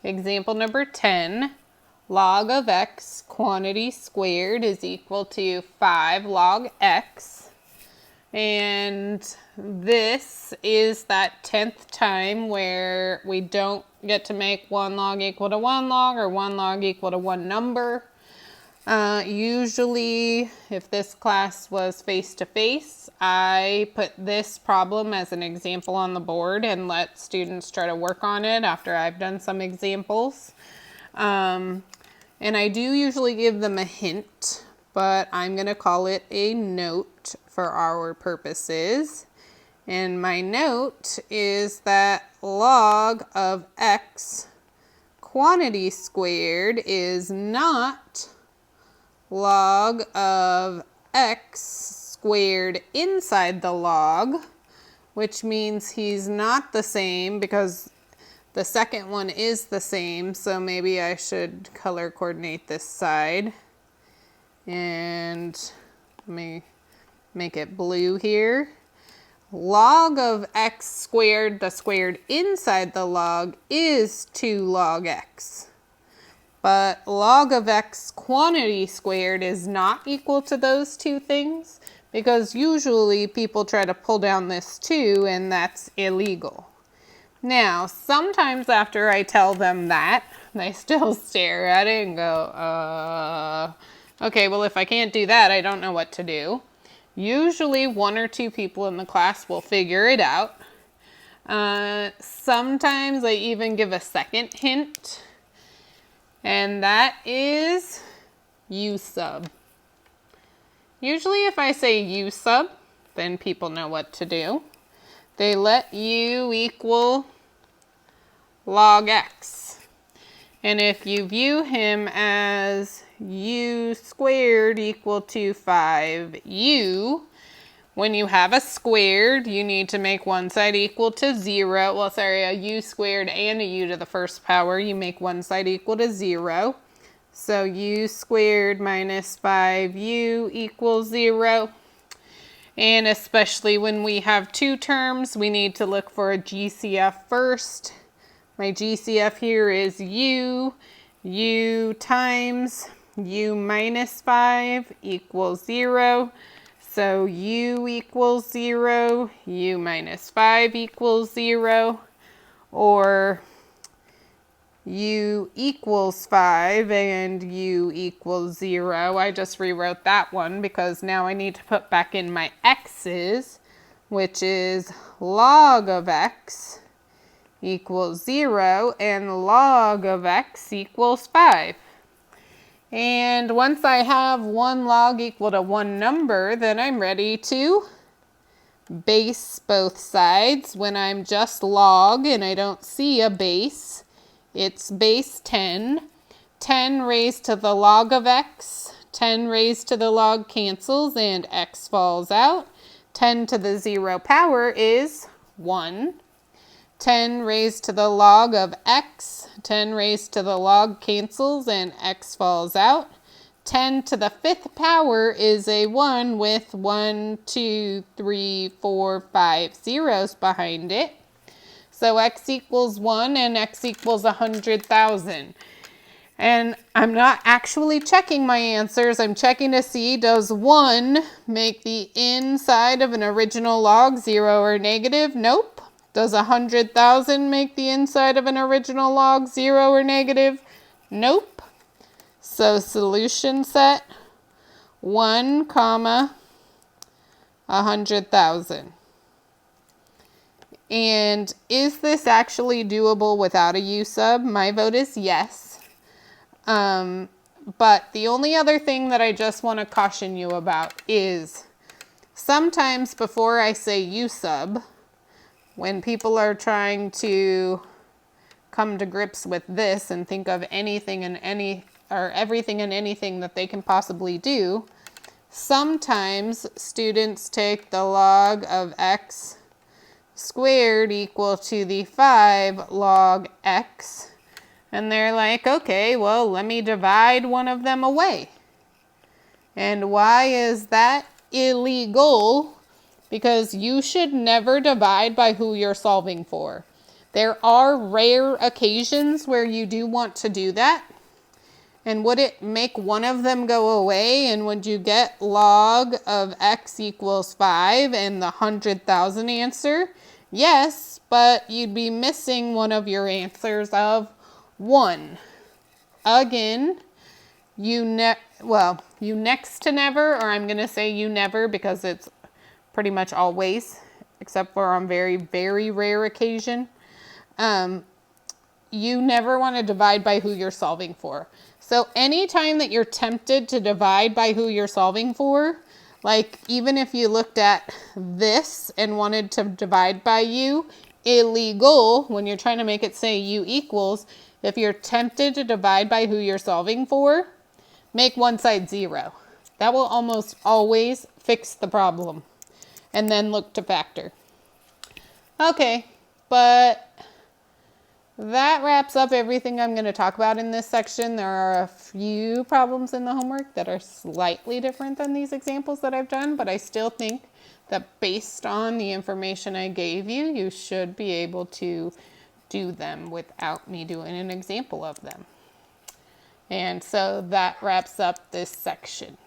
Example number 10, log of x quantity squared is equal to 5 log x. And this is that 10th time where we don't get to make 1 log equal to 1 log or 1 log equal to one number. Usually, if this class was face-to-face, I put this problem as an example on the board and let students try to work on it after I've done some examples. And I do usually give them a hint, but I'm going to call it a note for our purposes. And my note is that log of x quantity squared is not log of x squared inside the log, which means he's not the same because the second one is the same. So maybe I should color coordinate this side and let me make it blue here. Log of x squared, the squared inside the log, is 2 log x. But log of x quantity squared is not equal to those two things because usually people try to pull down this 2 and that's illegal. Now, sometimes after I tell them that, they still stare at it and go, okay, well, if I can't do that, I don't know what to do. Usually 1 or 2 people in the class will figure it out. Sometimes I even give a second hint. And that is u sub. Usually if I say u sub, then people know what to do. They let u equal log x. And if you view him as u squared equal to 5u, when you have a squared, you need to make one side equal to 0. Well, sorry, a u squared and a u to the first power, you make one side equal to 0. So u squared minus 5u equals 0. And especially when we have 2 terms, we need to look for a GCF first. My GCF here is u times u minus 5 equals 0. So u equals 0, u minus 5 equals 0, or u equals 5 and u equals 0. I just rewrote that one because now I need to put back in my x's, which is log of x equals 0 and log of x equals 5. And once I have 1 log equal to one number, then I'm ready to base both sides. When I'm just log and I don't see a base, it's base 10. 10 raised to the log of x, 10 raised to the log cancels and x falls out. 10 to the 0 power is 1. 10 raised to the log of x, 10 raised to the log cancels and x falls out. 10 to the 5th power is a 1 with 1, 2, 3, 4, 5 zeros behind it. So x equals 1 and x equals 100,000. And I'm not actually checking my answers. I'm checking to see, does 1 make the inside of an original log 0 or negative? Nope. Does 100,000 make the inside of an original log 0 or negative? Nope. So solution set 1, 100,000. And is this actually doable without a u sub? My vote is yes. But the only other thing that I just want to caution you about is sometimes before I say u sub, when people are trying to come to grips with this and think of anything and everything and anything that they can possibly do, sometimes students take the log of x squared equal to the 5 log x, and they're like, okay, well, let me divide one of them away. And why is that illegal? Because you should never divide by who you're solving for. There are rare occasions where you do want to do that. And would it make one of them go away? And would you get log of x equals 5 and the 100,000 answer? Yes, but you'd be missing one of your answers of 1. Again, you next to never, or I'm going to say you never because it's pretty much always, except for on very, very rare occasion. You never want to divide by who you're solving for. So anytime that you're tempted to divide by who you're solving for, like even if you looked at this and wanted to divide by u, illegal when you're trying to make it say u equals, if you're tempted to divide by who you're solving for, make one side 0. That will almost always fix the problem. And then look to factor. Okay, but that wraps up everything I'm going to talk about in this section. There are a few problems in the homework that are slightly different than these examples that I've done, but I still think that based on the information I gave you, you should be able to do them without me doing an example of them. And so that wraps up this section.